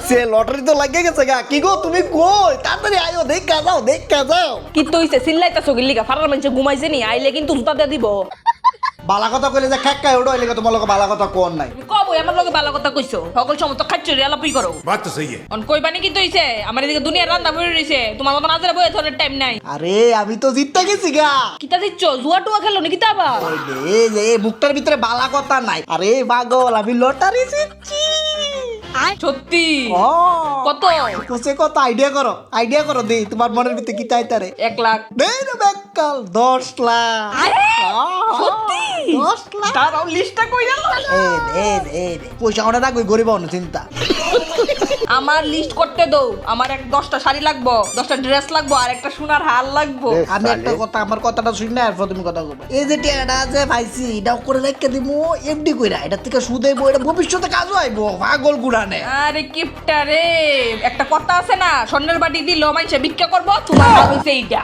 হইছে লটারি তো লাগিয়ে গেছে গা কি গো তুমি কই তাড়াতাড়ি আয়ো দেখা যাও কি তো হইছে চিল্লাইতাছো গিল্লিগা ফারার মানুষে ঘুমাইছে নি আইলে কিন্তু জুতা দিয়ে দিব বালা কথা কইলে যে খেক্কা উড়ো এলে তোমার লোক বালা কথা কোন নাই তুমি কবই আমার লগে ভালো কথা কইছো সকল সমস্ত খাচ্চরি আলাপই করো बात तो सही है। অন কইবানি কি তো হইছে আমার এদিকে দুনিয়ার রান্না বইরে রইছে তোমার মত নাজরে বইয়ে ধরে টাইম নাই আরে আমি তো জিততে গেছি গা কিতা দিচ্ছ জুয়া টুয়া খেলো নাকি তা আবার এই যে মুখটার ভিতরে বালা কথা নাই আরে পাগল আমি লটারি জিতছি সত্যি ও কত কোসে কত আইডিয়া করো দে তোমার মনের ভিতরে কি চাইতারে 1 লাখ দে রে বেকাল 10 লাখ সত্যি 10 লাখ তারাও লিস্টটা কইরা এই পয়সা ওটা রাখবি গরিব হন চিন্তা আমার লিস্ট করতে দাও আমার 10টা শাড়ি লাগবো 10টা ড্রেস লাগবো আর একটা সোনার হার লাগবো আমি একটা কথা আমার কথাটা শুনি না এরপর তুমি কথা বলবে এই যে টিয়াটা আছে ভাইছি এটাও করে রেখে দিমু এমডি কইরা এটা থেকে সুদ আইবো এটা ভবিষ্যতে কাজও আইবো পাগল গুড়ানে আরে কিপটা রে একটা কথা আছে না স্বর্ণের বাটি দিল মানুষে ভিক্ষা করবো তোমার হাল হইছে এইটা